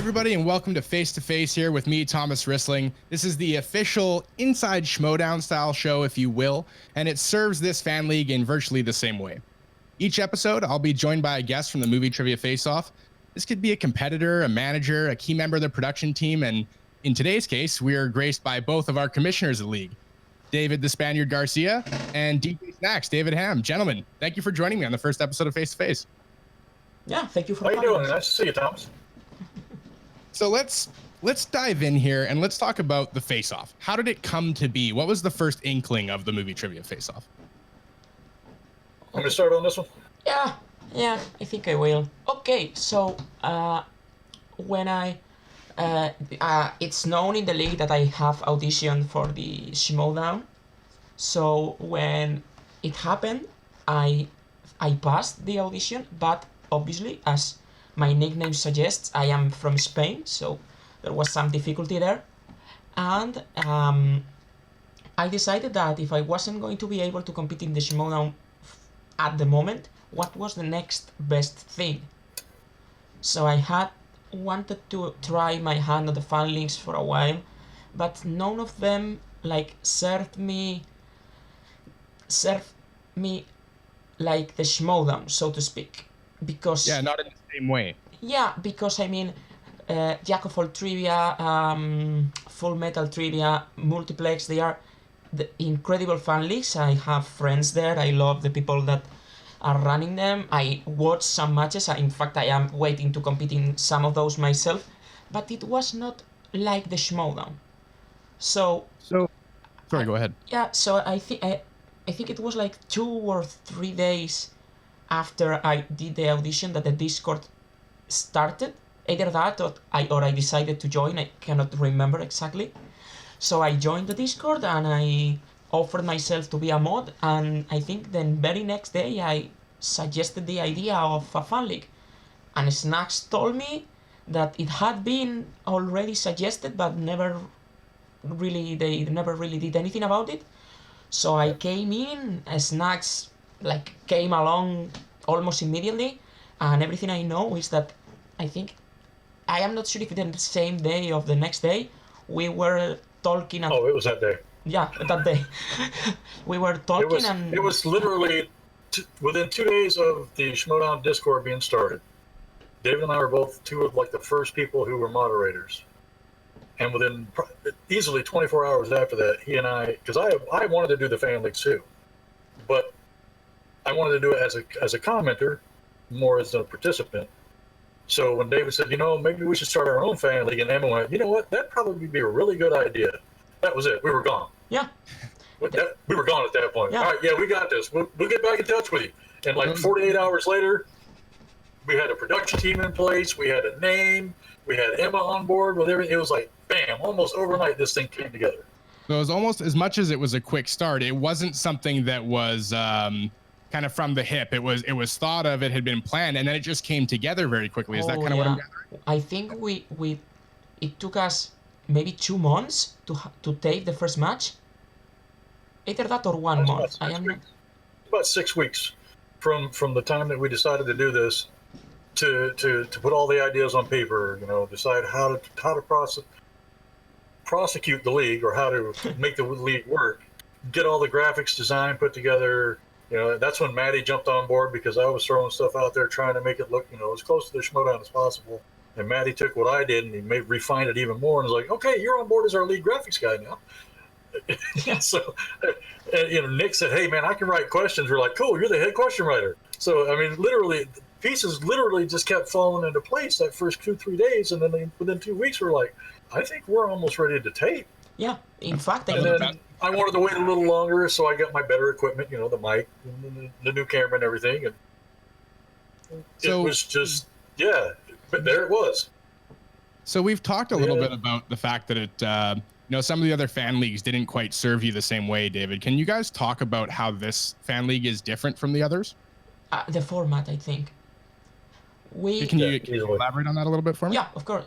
everybody, and welcome to Face to Face here with me, Thomas Rissling. This is the official Inside Schmodown style show, if you will, and it serves this fan league in virtually the same way. Each episode, I'll be joined by a guest from the Movie Trivia Face-Off. This could be a competitor, a manager, a key member of the production team, and in today's case, we are graced by both of our commissioners of the league, David the Spaniard Garcia and DJSnaxx, David Ham. Gentlemen, thank you for joining me on the first episode of Face to Face. Yeah, thank you for having us. How you doing? Nice to see you, Thomas. So let's dive in here and let's talk about the Face-Off. How did it come to be? What was the first inkling of the Movie Trivia Face-Off? Want me to start on this one? Yeah, I think I will. Okay, so when it's known in the league that I have auditioned for the Schmodown. So when it happened, I passed the audition, but obviously, as my nickname suggests, I am from Spain, so there was some difficulty there. And I decided that if I wasn't going to be able to compete in the Schmodown at the moment, what was the next best thing? So I had wanted to try my hand at the fan leagues for a while, but none of them served me like the Schmodown, so to speak. Because not in the same way. Yeah, because I mean, Jack of all trivia, Full Metal trivia, Multiplex, they are the incredible fan leagues. I have friends there. I love the people that are running them. I watch some matches. In fact, I am waiting to compete in some of those myself. But it was not like the Schmodown. So sorry, go ahead. Yeah, so I think it was like 2 or 3 days after I did the audition that the Discord started. Either that or I decided to join. I cannot remember exactly. So I joined the Discord and I offered myself to be a mod, and I think the very next day I suggested the idea of a fan league. And Snaxx told me that it had been already suggested, but they never really did anything about it. So I came in, Snaxx came along almost immediately, and everything I know is that I am not sure if the same day or the next day we were talking. Oh, it was that day. Yeah, that day. We were talking It was literally within 2 days of the Schmodown Discord being started. David and I were both two of the first people who were moderators. And within easily 24 hours after that, he and I, because I wanted to do the fan league too, but I wanted to do it as a commenter, more as a participant. So when David said, maybe we should start our own fan league, and Emma went, you know what, that'd probably be a really good idea. That was it. We were gone. Yeah. We were gone at that point. Yeah. All right, yeah, we got this. We'll get back in touch with you. And 48 hours later, we had a production team in place. We had a name. We had Emma on board with everything. It was bam, almost overnight this thing came together. So it was almost, as much as it was a quick start, it wasn't something that was kind of from the hip. It was thought of, it had been planned, and then it just came together very quickly. Is that kind of what I'm gathering? I think it took us maybe 2 months to tape the first match. Either that or 1 month. About 6 weeks from the time that we decided to do this to put all the ideas on paper, decide how to prosecute the league, or how to make the league work, get all the graphics design put together. That's when Maddie jumped on board, because I was throwing stuff out there trying to make it look, as close to the Schmodown as possible. And Maddie took what I did and he refined it even more, and was like, okay, you're on board as our lead graphics guy now. So, Nick said, hey man, I can write questions. We're like, cool, you're the head question writer. So, I mean, literally, pieces just kept falling into place that first 2-3 days. And then within 2 weeks, we're like, I think we're almost ready to tape. Yeah, in fact, I wanted to wait a little longer, so I got my better equipment, the mic, and the new camera and everything. And it was just, but there it was. So we've talked a little bit about the fact that it, some of the other fan leagues didn't quite serve you the same way, David. Can you guys talk about how this fan league is different from the others? The format, I think. Can you elaborate on that a little bit for me? Yeah, of course.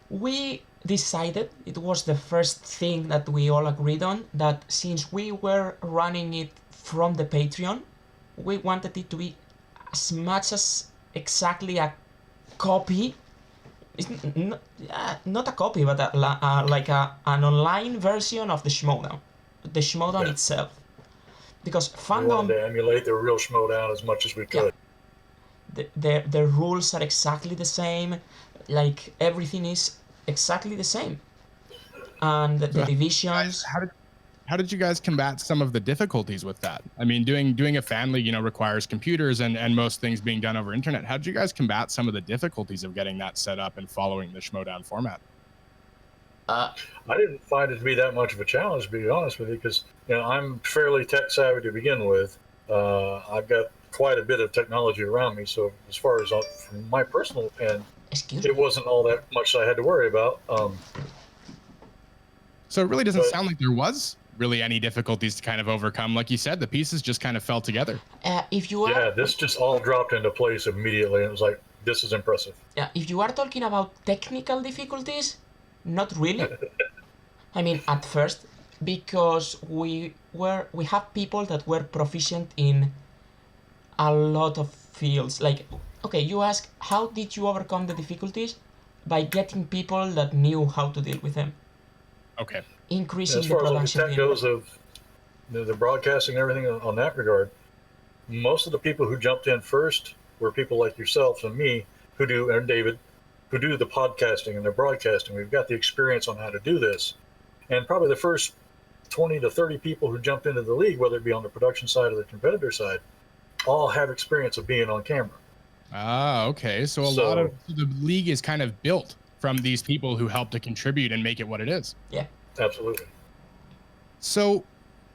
We decided, it was the first thing that we all agreed on, that since we were running it from the Patreon, we wanted it to be as much as exactly a copy It's not a copy, but an online version of the Schmodown. The Schmodown itself. Because We fandom, wanted to emulate the real Schmodown as much as we could. the rules are exactly the same. Like, everything is exactly the same. And the divisions... How did you guys combat some of the difficulties with that? I mean, doing a fan league, requires computers and most things being done over internet. How did you guys combat some of the difficulties of getting that set up and following the Schmodown format? I didn't find it to be that much of a challenge, to be honest with you, because I'm fairly tech savvy to begin with. I've got quite a bit of technology around me, so as far as from my personal end, it wasn't all that much I had to worry about. So it really doesn't sound like there was really any difficulties to kind of overcome. Like you said, the pieces just kind of fell together. If you are, this just all dropped into place immediately, and it was like, this is impressive. if you are talking about technical difficulties, not really. I mean, at first, because we have people that were proficient in a lot of fields. Like, okay, you ask, how did you overcome the difficulties? By getting people that knew how to deal with them. Okay. Increasing As the far as production. the tech goes of the broadcasting and everything on that regard, most of the people who jumped in first were people like yourselves and me, and David, who do the podcasting and the broadcasting. We've got the experience on how to do this. And probably the first 20 to 30 people who jumped into the league, whether it be on the production side or the competitor side, all have experience of being on camera. Ah, okay. So a lot of the league is kind of built from these people who help to contribute and make it what it is. Yeah. Absolutely. So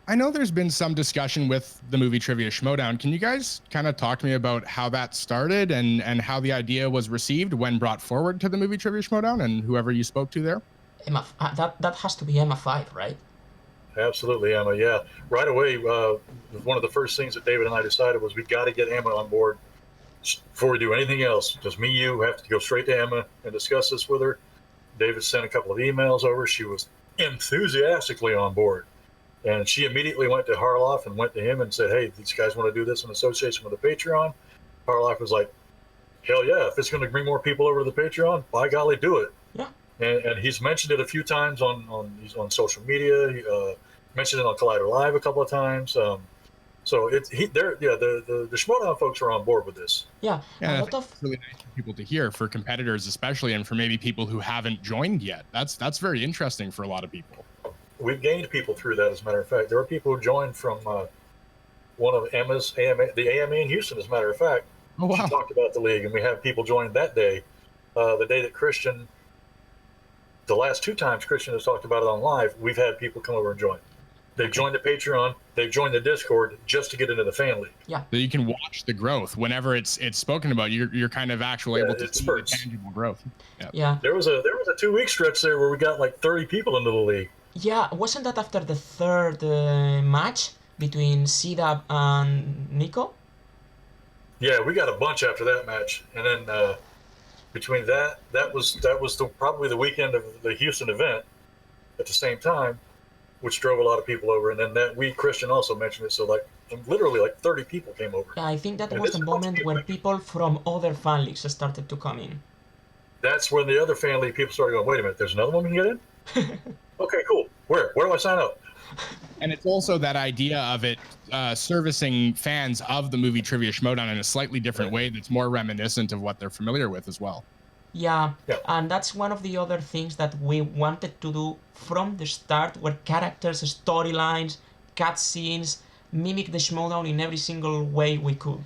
I know there's been some discussion with the movie Trivia Schmodown. Can you guys kind of talk to me about how that started and how the idea was received when brought forward to the movie Trivia Schmodown and whoever you spoke to there? Emma, that has to be Emma 5, right? Absolutely, Emma. Yeah. Right away, one of the first things that David and I decided was we got to get Emma on board before we do anything else. Just me, you have to go straight to Emma and discuss this with her. David sent a couple of emails over. She was enthusiastically on board, and she immediately went to Harloff and went to him and said, hey, these guys want to do this in association with the Patreon. Harloff was like, hell yeah, if it's going to bring more people over to the Patreon, by golly, do it. Yeah. And he's mentioned it a few times on social media. He mentioned it on Collider Live a couple of times. So the Schmodown folks are on board with this. Yeah, a lot of really nice for people to hear, for competitors especially, and for maybe people who haven't joined yet. That's very interesting for a lot of people. We've gained people through that. As a matter of fact, there are people who joined from one of Emma's the AMA in Houston. As a matter of fact, oh wow, she talked about the league, and we have people join that day. The day that Christian, the last two times Christian has talked about it on live, we've had people come over and join. They've joined the Patreon, they've joined the Discord just to get into the fan league. Yeah. So you can watch the growth whenever it's spoken about. You're kind of actually able to see the tangible growth. Yeah. There was a 2-week stretch there where we got like 30 people into the league. Yeah, wasn't that after the third match between C-Dub and Nico? Yeah, we got a bunch after that match, and then between that was probably the weekend of the Houston event at the same time, which drove a lot of people over. And then that week, Christian also mentioned it. So literally 30 people came over. Yeah, I think that was the moment when people from other fan leagues started to come in. That's when the other fan league people started going, wait a minute, there's another one we can get in? Okay, cool. Where do I sign up? And it's also that idea of it servicing fans of the movie Trivia Schmodown in a slightly different way that's more reminiscent of what they're familiar with as well. Yeah, and that's one of the other things that we wanted to do from the start, where characters, storylines, cutscenes mimic the Schmodown in every single way we could.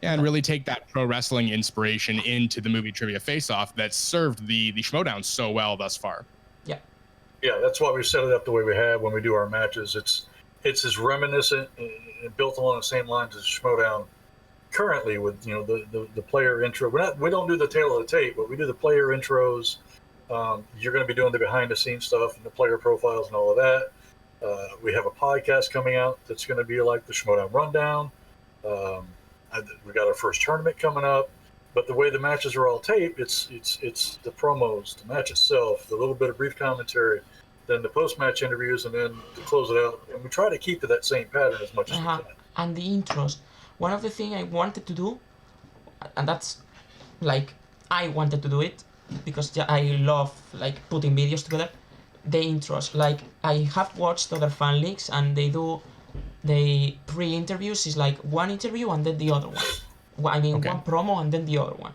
Yeah, and really take that pro wrestling inspiration into the movie Trivia Face-Off that served the Schmodown so well thus far. Yeah, that's why we set it up the way we have when we do our matches. It's as reminiscent and built along the same lines as Schmodown currently, with the player intro. We don't do the tail of the tape, but we do the player intros. You're going to be doing the behind the scenes stuff and the player profiles and all of that. We have a podcast coming out that's going to be like the Schmodown Rundown. We got our first tournament coming up. But the way the matches are all taped, it's the promos, the match itself, the little bit of brief commentary, then the post-match interviews, and then to close it out. And we try to keep to that same pattern as much as we can. And the intros. One of the things I wanted to do, and that's I wanted to do it, because I love like putting videos together. The intros, like I have watched other fan leaks and they pre-interviews is like one interview and then the other one. I mean, Okay. one promo and then the other one.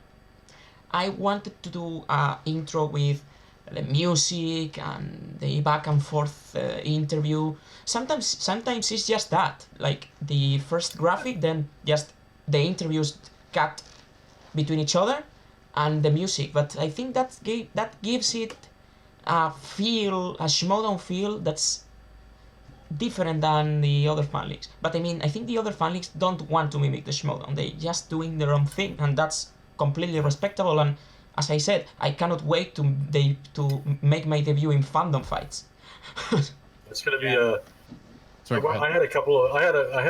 I wanted to do a intro with the music and the back and forth interview. Sometimes it's just that, like the first graphic, then just the interviews cut between each other and the music. But I think that gives it a feel, a Schmodown feel that's different than the other fan leagues. But I mean, I think the other fan leagues don't want to mimic the Schmodown. They're just doing their own thing, and that's completely respectable. And as I said, I cannot wait to make my debut in fandom fights. It's going to be Sorry, go ahead. I had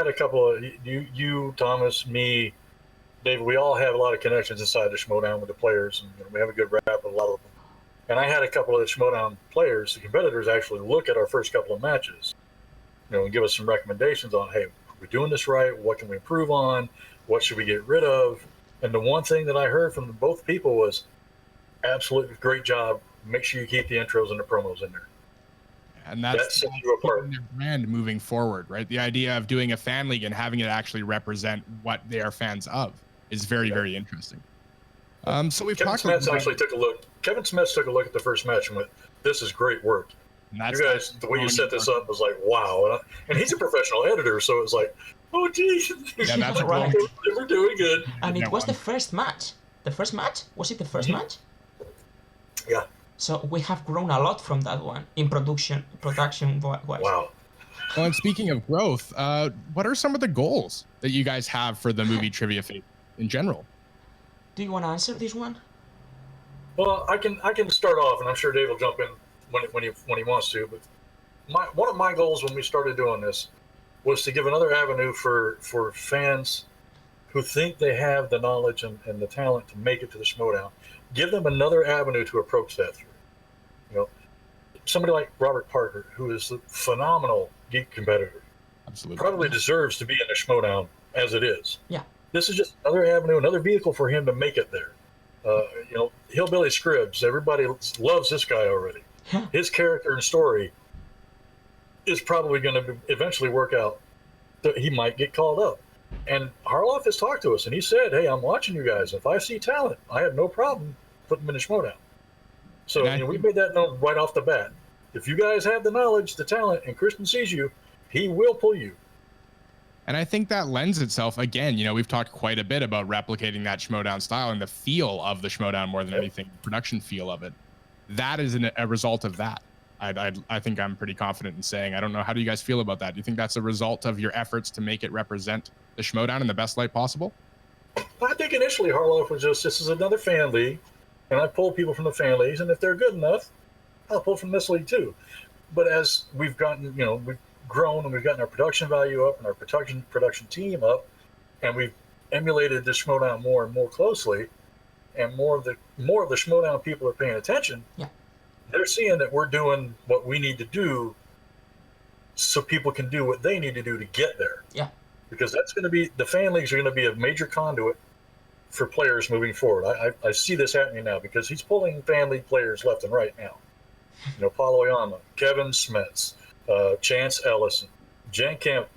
a couple of you, Thomas, me, David. We all have a lot of connections inside the Schmodown with the players, and we have a good rap with a lot of them. And I had a couple of the Schmodown players, the competitors, actually look at our first couple of matches, and give us some recommendations on, hey, are we doing this right? What can we improve on? What should we get rid of? And the one thing that I heard from both people was, absolutely great job. Make sure you keep the intros and the promos in there. And that's sets you apart. their brand moving forward, right? The idea of doing a fan league and having it actually represent what they are fans of is very, very interesting. So we've Kevin talked Smets about, actually took a look. Kevin Smets took a look at the first match and went, "This is great work. and that's You guys, the way you set this up was like, wow." And he's a professional editor, so it was like, oh, geez. Yeah, that's right. We're doing good. And Yeah, it was one. the first match. The first match? Was it the first match? Yeah. So we have grown a lot from that one in production wise. Wow. Well, and speaking of growth, what are some of the goals that you guys have for the movie trivia fate in general? Do you want to answer this one? Well, I can start off, and I'm sure Dave will jump in when he wants to. But one of my goals when we started doing this was to give another avenue for fans who think they have the knowledge and the talent to make it to the Schmodown. Give them another avenue to approach that through. Somebody like Robert Parker, who is a phenomenal geek competitor, Absolutely. probably deserves to be in the Schmodown as it is. Yeah. This is just another avenue, another vehicle for him to make it there. Hillbilly Scribs, everybody loves this guy already. Yeah. His character and story is probably going to eventually work out that he might get called up. And Harloff has talked to us, and he said, hey, I'm watching you guys. If I see talent, I have no problem putting them in the Schmodown. So we made that known right off the bat. If you guys have the knowledge, the talent, and Christian sees you, he will pull you. And I think that lends itself, again, we've talked quite a bit about replicating that Schmodown style and the feel of the Schmodown more than anything, production feel of it. That is a result of that. I think I'm pretty confident in saying. I don't know. How do you guys feel about that? Do you think that's a result of your efforts to make it represent the Schmodown in the best light possible? I think initially Harloff was just, this is another fan league, and I pull people from the fan leagues, and if they're good enough, I'll pull from this league too. But as we've gotten, we've grown and we've gotten our production value up and our production team up, and we've emulated the Schmodown more and more closely, and more of the Schmodown people are paying attention. Yeah. They're seeing that we're doing what we need to do so people can do what they need to do to get there. Yeah. Because that's going to be, the fan leagues are going to be a major conduit for players moving forward. I see this happening now because he's pulling fan league players left and right now. Paulo Oyama, Kevin Smets, Chance Ellison, Jen Kemp.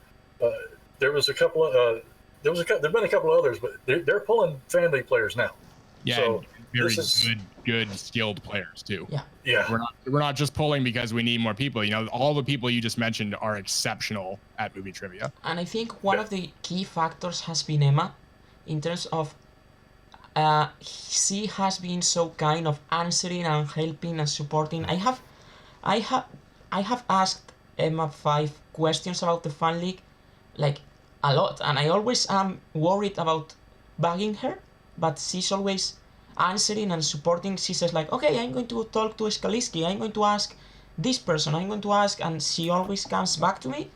There've been a couple of others, but they're pulling fan league players now. Yeah, So and very this is- good, skilled players too. Yeah. Yeah. We're not just pulling because we need more people. All the people you just mentioned are exceptional at movie trivia. And I think one of the key factors has been Emma, in terms of she has been so kind of answering and helping and supporting. I have asked Emma 5 questions about the fan league, like a lot, and I always am worried about bugging her, but she's always answering and supporting. She says like, okay, I'm going to talk to Skaliski, I'm going to ask this person, I'm going to ask, and she always comes back to me.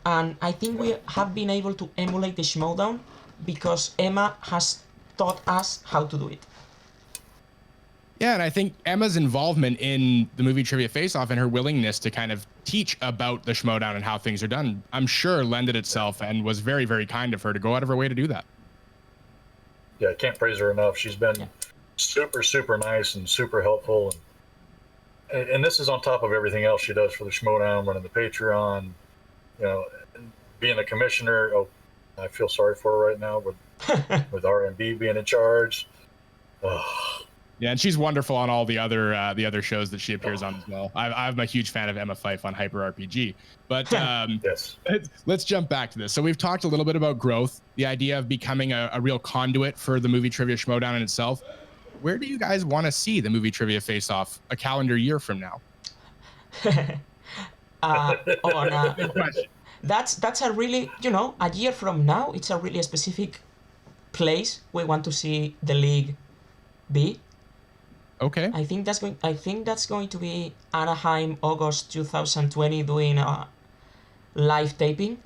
And I think we have been able to emulate the Schmodown because Emma has taught us how to do it. Yeah, and I think Emma's involvement in the movie Trivia Face-Off and her willingness to kind of teach about the Schmodown and how things are done, I'm sure lended itself and was very, very kind of her to go out of her way to do that. Yeah, I can't praise her enough. She's been super nice and super helpful. And this is on top of everything else she does for the Schmodown, running the Patreon, you know, being a commissioner. Oh, I feel sorry for her right now with RMB being in charge. Yeah, and she's wonderful on all the other shows that she appears on as well. I'm a huge fan of Emma Fyfe on Hyper RPG. But yes, let's jump back to this. So we've talked a little bit about growth, the idea of becoming a real conduit for the movie trivia Schmodown in itself. Where do you guys want to see the movie trivia face-off a calendar year from now? That's a really, a year from now, it's a really specific place we want to see the league be. Okay. I think that's going to be Anaheim, August 2020, doing a live taping.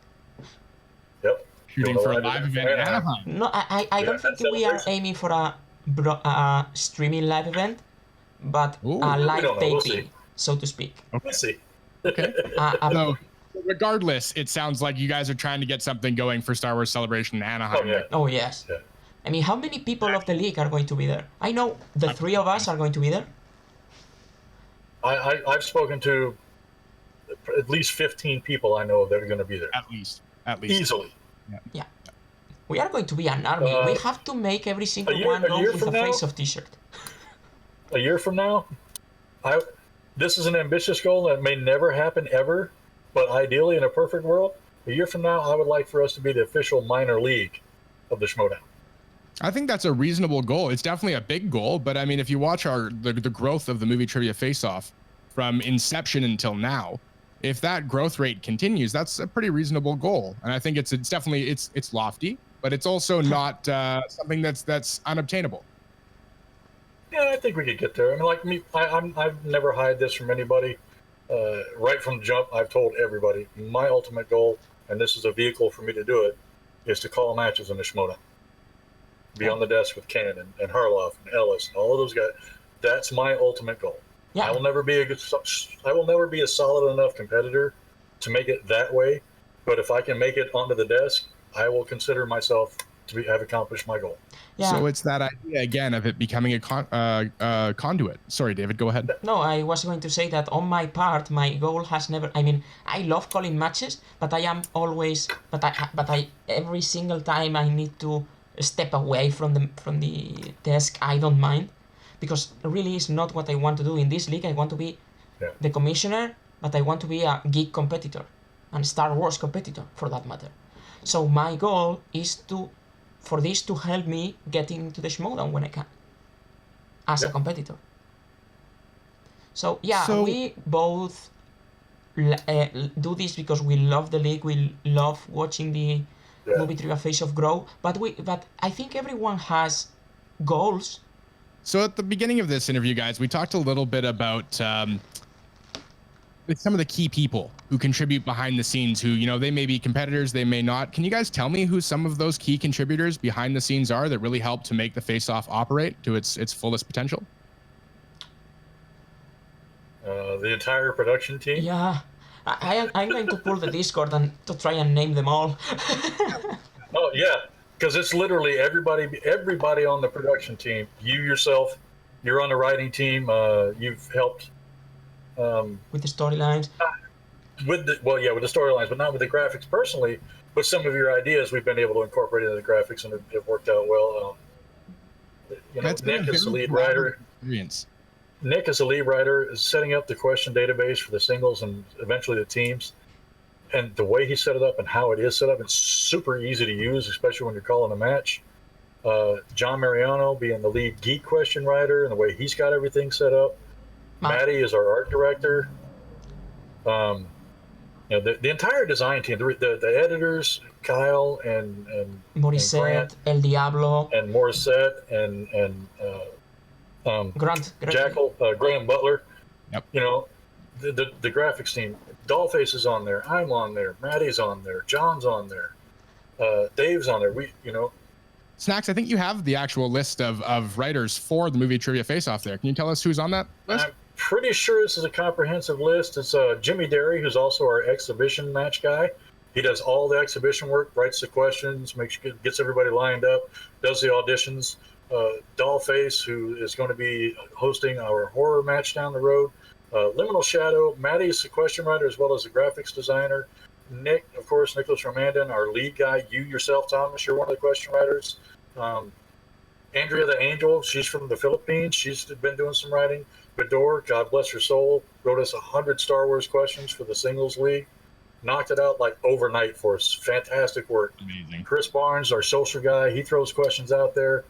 Yep. Shooting for a live event in Anaheim. No, I don't think we are aiming for a streaming live event, but a live taping, so to speak. Okay. Let's see. Okay. So, regardless, it sounds like you guys are trying to get something going for Star Wars Celebration in Anaheim. Oh, yeah. Oh, yes. Yeah. I mean, how many people of the league are going to be there? I know the three of us are going to be there. I've spoken to at least 15 people I know that are going to be there. At least. Easily. Yeah. We are going to be an army. We have to make every single one go with a face-off t-shirt. A year from now, this is an ambitious goal that may never happen ever, but ideally in a perfect world, a year from now, I would like for us to be the official minor league of the Schmodown. I think that's a reasonable goal. It's definitely a big goal, but I mean, if you watch the growth of the movie trivia face-off from inception until now, if that growth rate continues, that's a pretty reasonable goal. And I think it's definitely it's lofty, but it's also not something that's unobtainable. Yeah, I think we could get there. I mean, like me, I've never hide this from anybody. Right from the jump, I've told everybody my ultimate goal, and this is a vehicle for me to do it, is to call matches in the Schmodown. Be on the desk with Ken and Harloff and Ellis and all of those guys. That's my ultimate goal. Yeah. I will never be a solid enough competitor to make it that way. But if I can make it onto the desk, I will consider myself to have accomplished my goal. Yeah. So it's that idea again of it becoming a conduit. Sorry, David, go ahead. No, I was going to say that on my part, my goal has never. I mean, I love calling matches, but I am always. But I every single time I need to step away from the desk, I don't mind, because really it's not what I want to do in this league. I want to be the commissioner, but I want to be a geek competitor and Star Wars competitor for that matter. So my goal is for this to help me get into the Schmodown when I can as a competitor. So we both do this because we love the league, we love watching the movie trivia face-off grow, but I think everyone has goals. So at the beginning of this interview, guys, we talked a little bit about some of the key people who contribute behind the scenes, who, they may be competitors, they may not. Can you guys tell me who some of those key contributors behind the scenes are that really help to make the face-off operate to its fullest potential? The entire production team? Yeah. I'm going to pull the Discord and to try and name them all. Oh yeah, because it's literally everybody on the production team. You yourself, you're on the writing team. You've helped with the storylines. With the storylines, but not with the graphics personally. But some of your ideas we've been able to incorporate into the graphics, and have worked out well. Nick is the lead writer. Nick, as a lead writer, is setting up the question database for the singles and eventually the teams. And the way he set it up and how it is set up, it's super easy to use, especially when you're calling a match. John Mariano being the lead geek question writer and the way he's got everything set up. Maddie is our art director. The entire design team, the editors, Kyle and Morissette, and El Diablo, and Morissette and Grant Graham Butler. Yep. The graphics team. Dollface is on there. I'm on there. Maddie's on there. John's on there. Dave's on there. Snaxx, I think you have the actual list of writers for the movie trivia face-off there. Can you tell us who's on that list? I'm pretty sure this is a comprehensive list. It's Jimmy Derry, who's also our exhibition match guy. He does all the exhibition work, writes the questions, gets everybody lined up, does the auditions. Dollface, who is going to be hosting our horror match down the road. Liminal Shadow, Maddie's the question writer as well as the graphics designer. Nick, of course, Nicholas Romandan, our lead guy. You yourself, Thomas, you're one of the question writers. Andrea the Angel, she's from the Philippines. She's been doing some writing. Bador, God bless her soul, wrote us 100 Star Wars questions for the Singles League. Knocked it out like overnight for us. Fantastic work. Amazing. Chris Barnes, our social guy, he throws questions out there.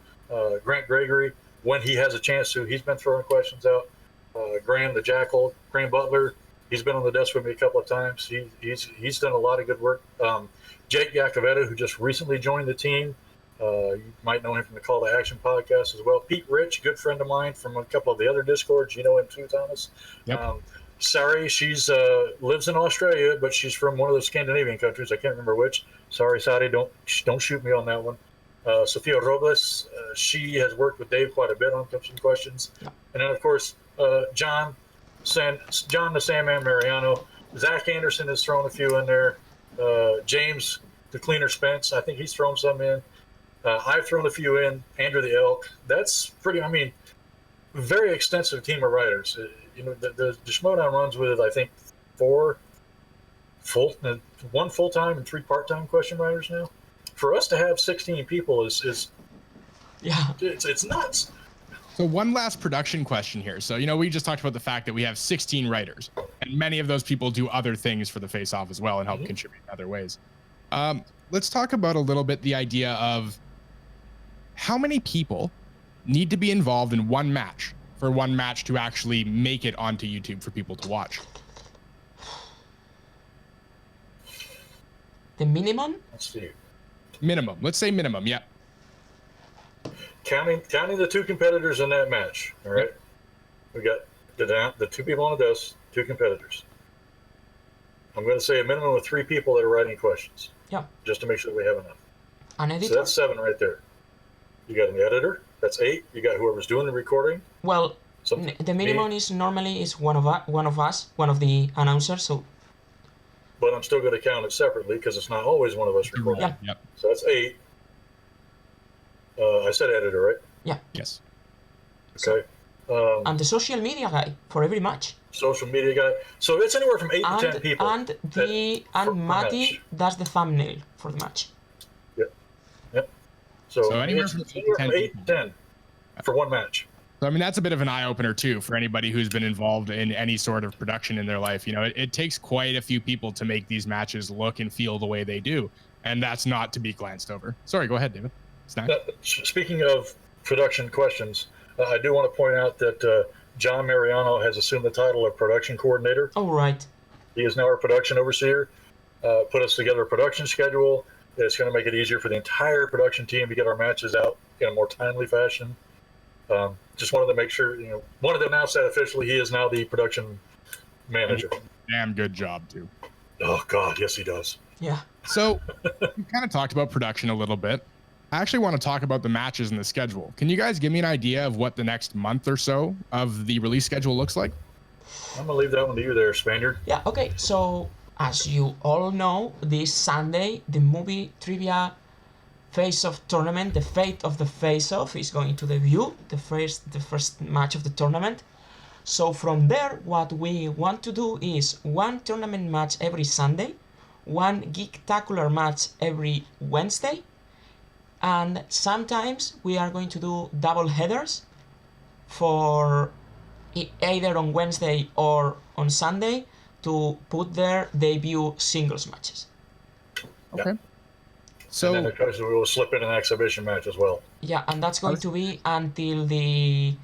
Grant Gregory, when he has a chance to, he's been throwing questions out. Graham the Jackal, Graham Butler, he's been on the desk with me a couple of times. He's done a lot of good work. Jake Yacovetta, who just recently joined the team. You might know him from the Call to Action podcast as well. Pete Rich, good friend of mine from a couple of the other Discords. You know him too, Thomas. Yep. Sari, she's lives in Australia, but she's from one of the Scandinavian countries. I can't remember which. Sorry, Sari, don't shoot me on that one. Sofia Robles, she has worked with Dave quite a bit on some questions. Yeah. And then, of course, John the Sandman Mariano. Zach Anderson has thrown a few in there. James the Cleaner Spence, I think he's thrown some in. I've thrown a few in. Andrew the Elk. That's pretty, very extensive team of writers. The Schmodown runs with, I think, one full-time and 3 part-time question writers now. For us to have 16 people is it's nuts. So one last production question here. So, we just talked about the fact that we have 16 writers, and many of those people do other things for the Face Off as well and help contribute in other ways. Let's talk about a little bit the idea of how many people need to be involved in one match for one match to actually make it onto YouTube for people to watch. The minimum? Let's see. Minimum. Let's say minimum. Yeah. Counting the 2 competitors in that match. All right. We got the 2 people on the desk, 2 competitors. I'm going to say a minimum of 3 people that are writing questions. Yeah. Just to make sure we have enough. An editor? So that's 7 right there. You got an editor. That's 8. You got whoever's doing the recording. Well, the minimum is normally one of us, one of the announcers. So. But I'm still going to count it separately because it's not always one of us recording. Yeah. Yep. So that's 8. I said editor, right? Yeah. Yes. Okay. And the social media guy for every match. Social media guy. So it's anywhere from 8 to 10 people. And Matty does the thumbnail for the match. Yep. So anywhere from 8 to 10 for one match. So, that's a bit of an eye-opener, too, for anybody who's been involved in any sort of production in their life. It takes quite a few people to make these matches look and feel the way they do, and that's not to be glanced over. Sorry, go ahead, David. Speaking of production questions, I do want to point out that John Mariano has assumed the title of production coordinator. Oh, right. He is now our production overseer, put us together a production schedule. It's going to make it easier for the entire production team to get our matches out in a more timely fashion. Just wanted to make sure, wanted to announce that officially. He is now the production manager. Damn good job, too. Oh, God, yes, he does. Yeah. So we kind of talked about production a little bit. I actually want to talk about the matches and the schedule. Can you guys give me an idea of what the next month or so of the release schedule looks like? I'm going to leave that one to you there, Spaniard. Yeah, okay. So, as you all know, this Sunday, the movie trivia Face-Off tournament, the fate of the Face-Off, is going to debut, the first match of the tournament. So from there, what we want to do is 1 tournament match every Sunday, 1 Geektacular match every Wednesday, and sometimes we are going to do double headers for either on Wednesday or on Sunday to put their debut singles matches. Okay. Yeah. So and then occasionally we will slip in an exhibition match as well. Yeah, and that's going to be until the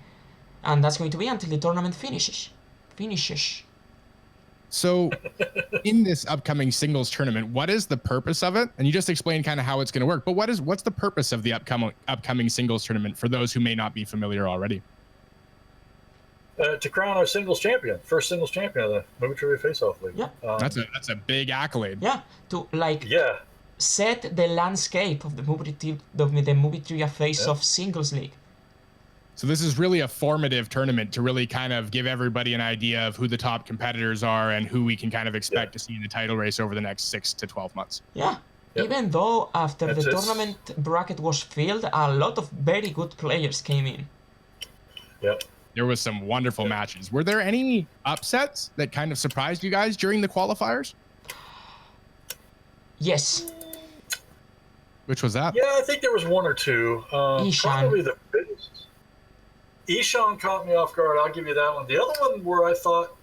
tournament finishes. So in this upcoming singles tournament, what is the purpose of it? And you just explained kind of how it's going to work, but what's the purpose of the upcoming singles tournament for those who may not be familiar already? To crown our singles champion, first singles champion of the Movie Trivia Face-Off League. Yeah. That's a big accolade. Yeah, to set the landscape of the movie trivia Face-Off Singles League. So this is really a formative tournament to really kind of give everybody an idea of who the top competitors are and who we can kind of expect to see in the title race over the next 6 to 12 months. Yeah. Yep. Even though after the It's- tournament bracket was filled, a lot of very good players came in. Yep. There was some wonderful matches. Were there any upsets that kind of surprised you guys during the qualifiers? Yes, Which was that? Yeah, I think there was one or two. Ishan. Probably the biggest. Ishan caught me off guard. I'll give you that one. The other one where I thought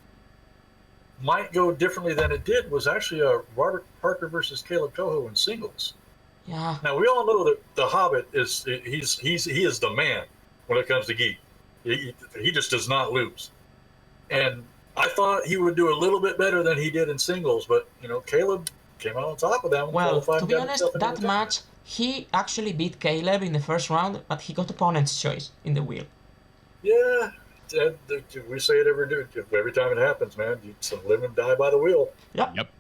might go differently than it did was actually Robert Parker versus Caleb Coho in singles. yeah, Now we all know that the Hobbit is he is the man when it comes to gi. He just does not lose, and I thought he would do a little bit better than he did in singles, but Caleb came out on top of that one. well, qualified to and be got honest, himself into that the tournament. match, he actually beat Caleb in the first round, but he got opponent's choice in the wheel. Yeah, we say it every time it happens, man. You live and die by the wheel. Yep. Yep.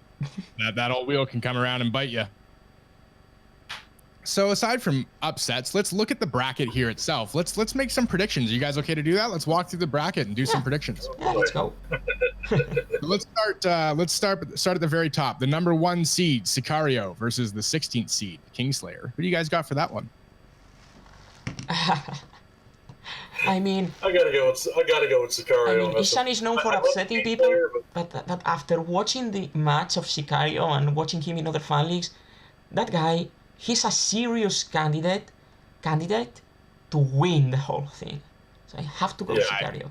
that old wheel can come around and bite you. So aside from upsets, let's look at the bracket here itself. Let's make some predictions. Are you guys okay to do that? Let's walk through the bracket and do some predictions. Yeah, let's go. Let's start at the very top. The number 1 seed, Sicario, versus the 16th seed, Kingslayer. Who do you guys got for that one? I mean, I gotta go with Sicario. Ishan is known for I love upsetting the people, player, but after watching the match of Sicario and watching him in other fan leagues, that guy, he's a serious candidate to win the whole thing. So I have to go Sicario.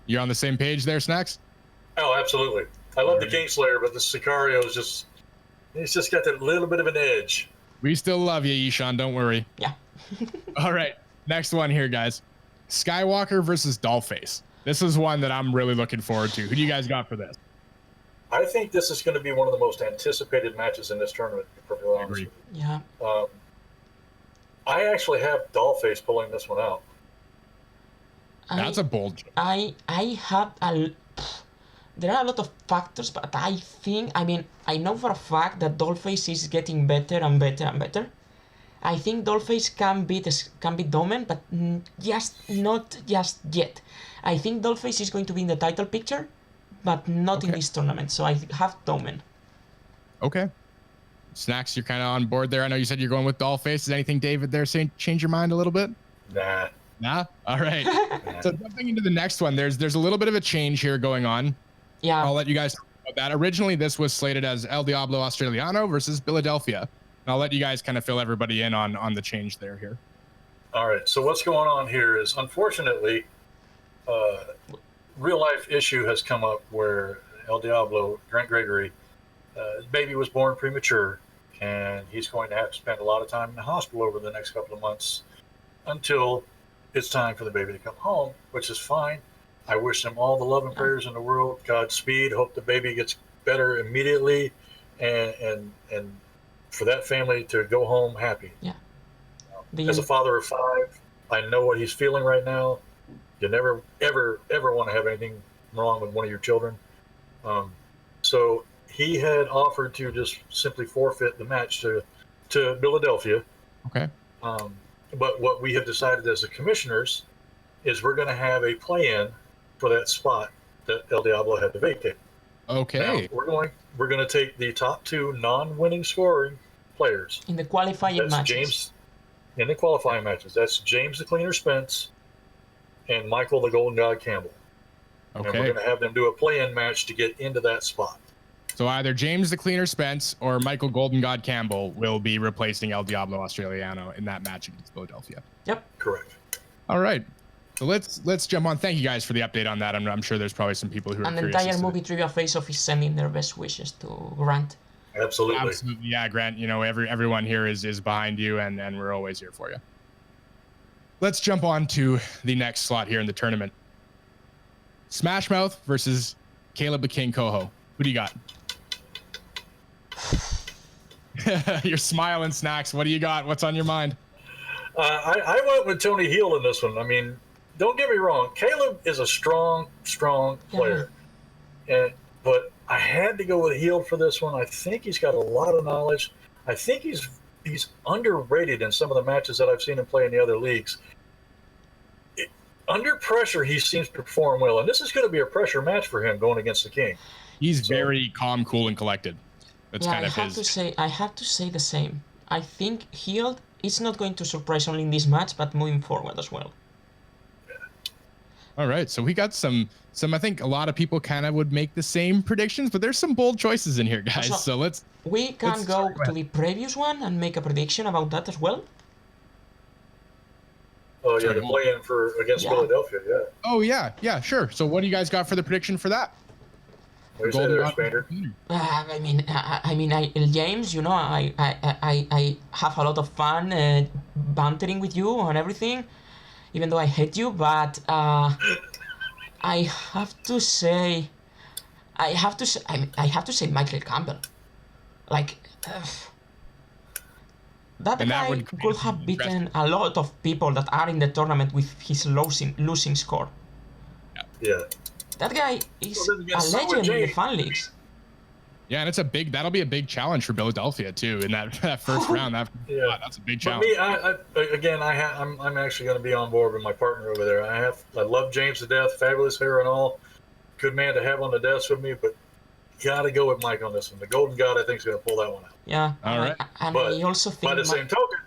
You're on the same page there, Snaxx? Oh, absolutely. I love the Kingslayer, but the Sicario is he's just got that little bit of an edge. We still love you, Ishan. Don't worry. Yeah. All right. Next one here, guys. Skywalker versus Dollface. This is one that I'm really looking forward to. Who do you guys got for this? I think this is going to be one of the most anticipated matches in this tournament, to be perfectly honest with you. Yeah. I actually have Dollface pulling this one out. That's a bold. I have there are a lot of factors, but I know for a fact that Dollface is getting better and better and better. I think Dollface can beat Domen, but not just yet. I think Dollface is going to be in the title picture, but not in this tournament. So I have Domen. Okay. Snaxx, you're kind of on board there. I know you said you're going with Dollface. Is anything, David, there saying change your mind a little bit? Nah. All right. So jumping into the next one, there's a little bit of a change here going on. Yeah. I'll let you guys talk about that. Originally, this was slated as El Diablo Australiano versus Philadelphia. And I'll let you guys kind of fill everybody in on the change there here. All right. So what's going on here is, unfortunately, real life issue has come up where El Diablo, Grant Gregory, his baby was born premature, and he's going to have to spend a lot of time in the hospital over the next couple of months until it's time for the baby to come home, which is fine. I wish him all the love and prayers in the world. Godspeed. Hope the baby gets better immediately, and for that family to go home happy. Yeah. As a father of 5, I know what he's feeling right now. You never, ever, ever want to have anything wrong with one of your children. So he had offered to just simply forfeit the match to Philadelphia. Okay. But what we have decided as the commissioners is we're going to have a play-in for that spot that El Diablo had to vacate. Okay. Now, we're going to take the top 2 non-winning scoring players. In the qualifying That's matches. James in the qualifying matches. That's James the Cleaner Spence and Michael the Golden God Campbell. And we're Okay. going to have them do a play-in match to get into that spot. So either James the Cleaner Spence or Michael Golden God Campbell will be replacing El Diablo Australiano in that match against Philadelphia. Yep. Correct. All right. So let's jump on. Thank you guys for the update on that. I'm sure there's probably some people who are And the curious. entire as to movie trivia face-off is sending their best wishes to Grant. Absolutely. Absolutely. Yeah, Grant, everyone here is behind you, and we're always here for you. Let's jump on to the next slot here in the tournament. Smash Mouth versus Caleb the King Coho. Who do you got? You're smiling, Snaxx. What do you got? What's on your mind? I went with Tony Heel in this one. I mean, don't get me wrong. Caleb is a strong player. But I had to go with Heel for this one. I think he's got a lot of knowledge. I think he's underrated in some of the matches that I've seen him play in the other leagues. Under pressure, he seems to perform well. And this is going to be a pressure match for him going against the King. He's very calm, cool, and collected. That's Yeah, kind of his. I have to say the same. I think Healed is not going to surprise only in this match, but moving forward as well. All right, so we got some. I think a lot of people kind of would make the same predictions, but there's some bold choices in here, guys. Also, So we can let's go start to the previous one and make a prediction about that as well. Oh yeah, Sorry, they're playing against Yeah. Philadelphia. Yeah. Oh yeah, sure. So what do you guys got for the prediction for that? What do you say there, Golden Spaniard? James, you know, I have a lot of fun bantering with you and everything, even though I hate you. But I have to say, I have to say Michael Campbell. Like that And that guy would could have beaten a lot of people that are in the tournament with his losing score. Yeah. That guy is Well, then again, a so would legend in the Jay. fan leagues. Yeah, and that'll be a big challenge for Philadelphia too in that first round. Yeah. That's a big But challenge. me, I'm actually going to be on board with my partner over there. I love James to death, fabulous hair and all, good man to have on the desk with me. But gotta go with Mike on this one. The Golden God, I think, is going to pull that one out. Yeah, All right. and But I also think by the same token,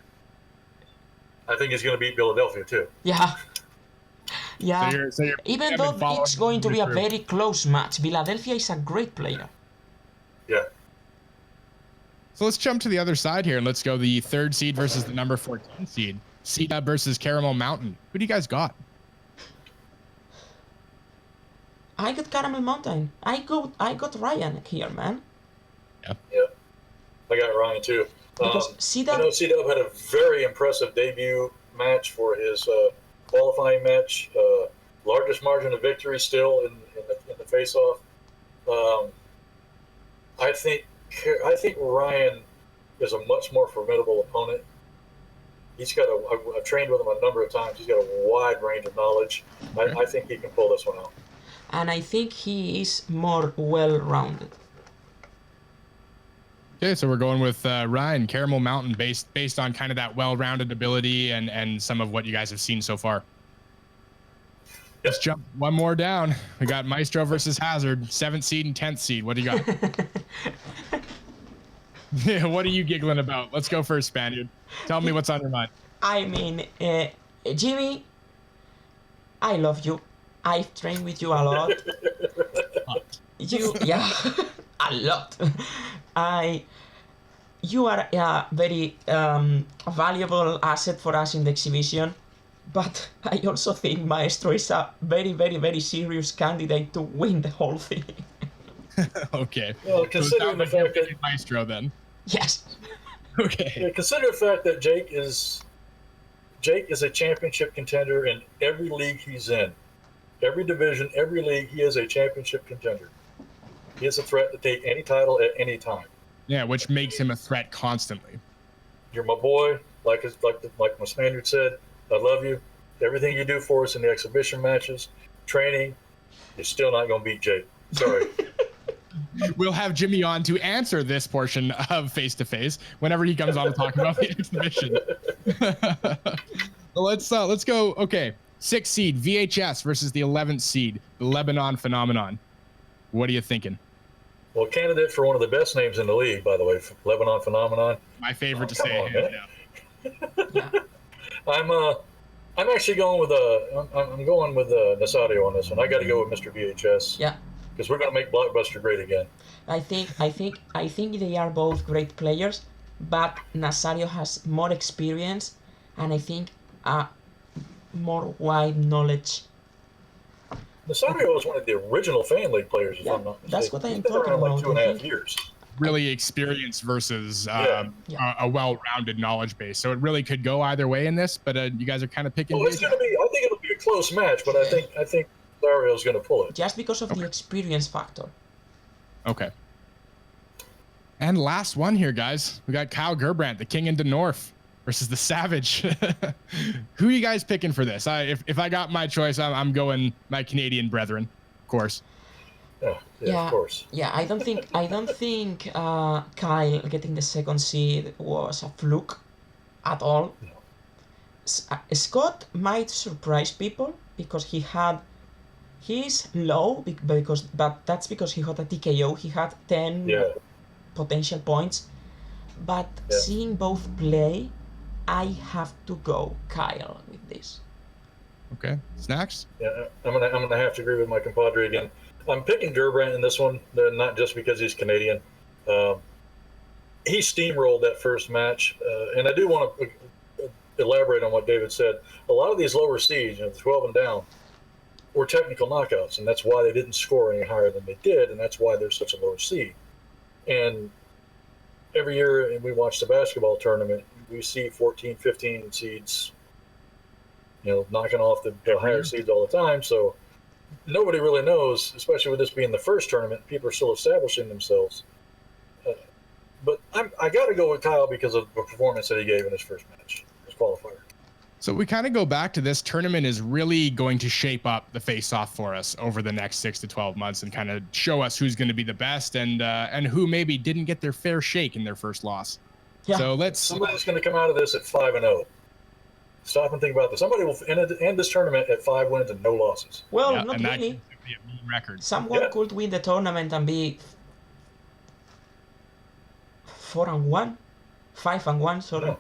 I think he's going to beat Philadelphia too. yeah. So you're Even have though been following it's going to be a through. very close match, Philadelphia is a great player. Yeah. So let's jump to the other side here and let's go the 3rd seed versus the number 14 seed. C-Dub versus Caramel Mountain. Who do you guys got? I got Caramel Mountain. I got Ryan here, man. Yeah. I got Ryan too. Because I C-Dub, know C-Dub had a very impressive debut match for his qualifying match. Largest margin of victory still in the face-off. I think Ryan is a much more formidable opponent. He's got I've trained with him a number of times. He's got a wide range of knowledge. I think he can pull this one out. and I think he is more well-rounded. Okay, so we're going with Ryan, Caramel Mountain, based on kind of that well-rounded ability and some of what you guys have seen so far. Let's jump one more down. We got Maestro versus Hazard, 7th seed and 10th seed. What do you got? Yeah, what are you giggling about? Let's go first, Spaniard. Tell me what's on your mind. I mean, Jimmy, I love you. I've trained with you a lot. Yeah, a lot. You are a very valuable asset for us in the exhibition, but I also think Maestro is a very, very, very serious candidate to win the whole thing. Okay. Well, So considering the it sounds like you're fact that picking Maestro then. Yes. Okay. consider the fact that Jake is a championship contender in every league he's in. Every division, every league, he is a championship contender. He is a threat to take any title at any time. Yeah, which makes him a threat constantly. You're my boy, like my Spaniard said. I love you. Everything you do for us in the exhibition matches, training, you're still not going to beat Jake. Sorry. We'll have Jimmy on to answer this portion of Face to Face whenever he comes on to talk about the exhibition. Let's go. Okay, 6th seed VHS versus the 11th seed, the Lebanon Phenomenon. What are you thinking? Well, candidate for one of the best names in the league, by the way, Lebanon Phenomenon. My favorite to come say. on, hands man. down. I'm actually going with Nasadio on this one. I got to go with Mr. VHS. Yeah. Because we're going to make Blockbuster great again. I think they are both great players, but Nazario has more experience, and I think more wide knowledge. Nasadio was one of the original fan league players, if Yeah, I'm not mistaken. that's what I am He's been talking around like about, I 2.5 think. years. Really experienced versus Yeah. a well-rounded knowledge base. So it really could go either way in this, but you guys are kind of picking. Well, I think it'll be a close match, but I think Nario's going to pull it. Just because of the experience factor. Okay. And last one here, guys. We got Kyle Gerbrandt, the King in the North, versus the Savage. Who are you guys picking for this? If I got my choice, I'm going my Canadian brethren, of course. Yeah, of course. Yeah, I don't think Kyle getting the 2nd seed was a fluke at all. No. Scott might surprise people because he's low but that's because he got a TKO. He had 10 potential points. But seeing both play, I have to go Kyle with this. Okay, Snaxx? Yeah, I'm gonna have to agree with my compadre again. I'm picking Gerbrand in this one, not just because he's Canadian. He steamrolled that first match, and I do want to elaborate on what David said. A lot of these lower seeds, 12 and down, were technical knockouts, and that's why they didn't score any higher than they did, and that's why they're such a low seed. And every year, and we watch the basketball tournament, we see 14, 15 seeds, knocking off the higher seeds all the time. So nobody really knows, especially with this being the first tournament, people are still establishing themselves. But I got to go with Kyle because of the performance that he gave in his first match, his qualifier. So we kind of go back to this tournament is really going to shape up the face-off for us over the next 6 to 12 months and kind of show us who's going to be the best and who maybe didn't get their fair shake in their first loss. Yeah. So somebody's going to come out of this at 5-0. Stop and think about this. Somebody will end this tournament at 5 wins and no losses. Well, not and really. That could be a mean record. Someone could win the tournament and be 4-1, 5-1. Sorry. Yeah.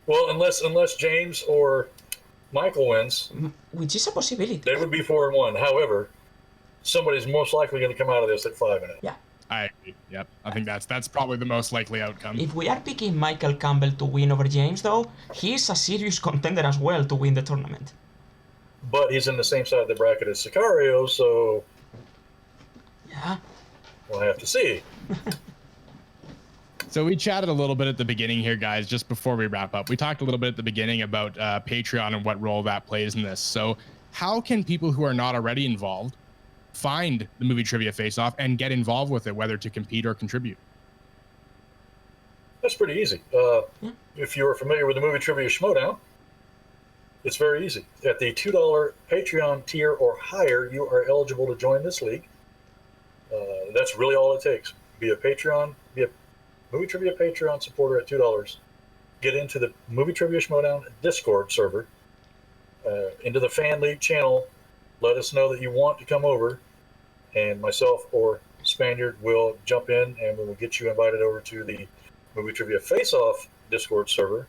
Well, unless James or Michael wins, which is a possibility, they would be 4-1. However, somebody's most likely going to come out of this at 5-0. Yeah. I agree. Yep. I think that's probably the most likely outcome. If we are picking Michael Campbell to win over James, though, he's a serious contender as well to win the tournament. But he's in the same side of the bracket as Sicario, so yeah, we'll have to see. So we chatted a little bit at the beginning here, guys, just before we wrap up. We talked a little bit at the beginning about Patreon and what role that plays in this. So how can people who are not already involved find the Movie Trivia Face-Off and get involved with it, whether to compete or contribute? That's pretty easy. If you're familiar with the Movie Trivia Schmodown, it's very easy. At the $2 Patreon tier or higher, you are eligible to join this league. That's really all it takes. Be a Movie Trivia Patreon supporter at $2. Get into the Movie Trivia Schmodown Discord server, into the Fan League channel. Let us know that you want to come over, and myself or Spaniard will jump in and we will get you invited over to the Movie Trivia Face-Off Discord server,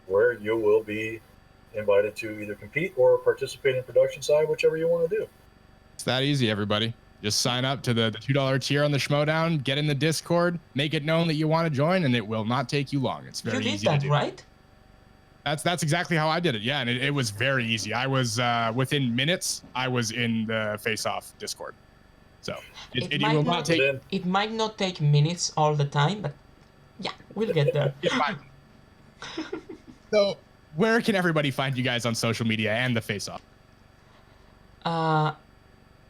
where you will be invited to either compete or participate in production side, whichever you want to do. It's that easy, everybody. Just sign up to the $2 tier on the Schmodown, get in the Discord, make it known that you want to join, and it will not take you long. It's very easy to do. Right? That's exactly how I did it. Yeah, and it was very easy. I was within minutes, I was in the Face-Off Discord. So it will not take. It might not take minutes all the time, but yeah, we'll get there. So where can everybody find you guys on social media and the Face-Off?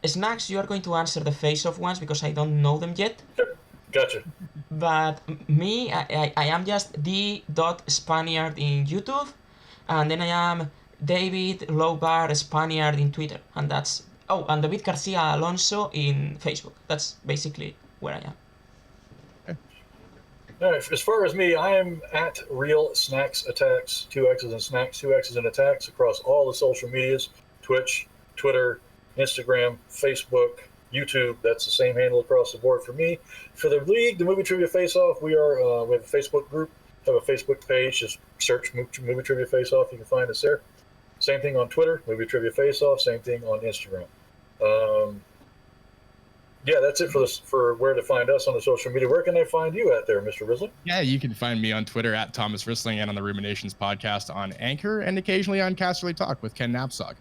Snaxx, you are going to answer the Face-Off ones because I don't know them yet. Sure. Gotcha. But me, I am just d.Spaniard in YouTube, and then I am David Lowbar Spaniard in Twitter, and that's and David Garcia Alonso in Facebook. That's basically where I am. Okay. All right. As far as me, I am at Real Snaxx Attacks, 2 X's in Snaxx, 2 X's in Attacks across all the social medias: Twitch, Twitter, Instagram, Facebook, YouTube. That's the same handle across the board for me. For the league, the Movie Trivia Face-Off, we have a Facebook group, have a Facebook page. Just search Movie Trivia Face-Off. You can find us there. Same thing on Twitter, Movie Trivia Face-Off. Same thing on Instagram. Yeah, that's it for where to find us on the social media. Where can they find you at there, Mr. Rissling? Yeah, you can find me on Twitter at Thomas Rissling and on the Ruminations podcast on Anchor and occasionally on Casterly Talk with Ken Knapsack.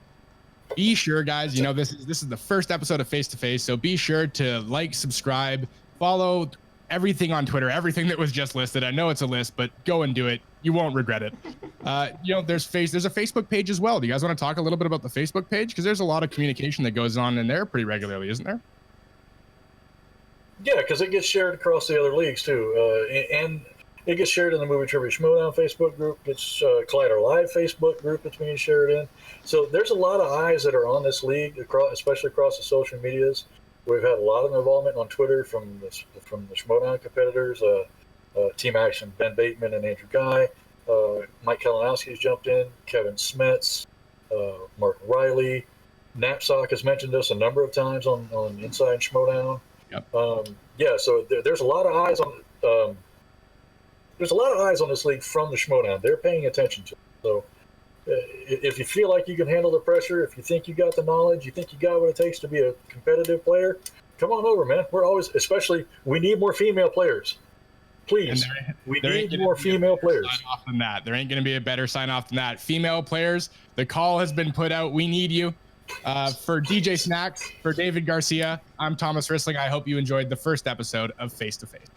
Be sure, guys, this is the first episode of Face to Face, so be sure to like, subscribe, follow everything on Twitter, everything that was just listed. I know it's a list, but go and do it. You won't regret it. There's a Facebook page as well. Do you guys want to talk a little bit about the Facebook page? Because there's a lot of communication that goes on in there pretty regularly, isn't there? Yeah, because it gets shared across the other leagues too, and it gets shared in the Movie Trivia Schmodown Facebook group. It's Collider Live Facebook group that's being shared in. So there's a lot of eyes that are on this league, especially across the social medias. We've had a lot of involvement on Twitter from the Schmodown competitors, Team Action, Ben Bateman and Andrew Guy. Mike Kalinowski's jumped in, Kevin Smets, Mark Riley. Knapsack has mentioned us a number of times on Inside Schmodown. Yep. So there's a lot of eyes on there's a lot of eyes on this league from the Schmodown. They're paying attention to it. So if you feel like you can handle the pressure, if you think you got the knowledge, you think you got what it takes to be a competitive player, come on over, man. We're always, especially, we need more female players. Please, we need more female players. Off than that. There ain't going to be a better sign off than that. Female players, the call has been put out. We need you. For DJSnaxx, for David Garcia, I'm Thomas Rissling. I hope you enjoyed the first episode of Face to Face.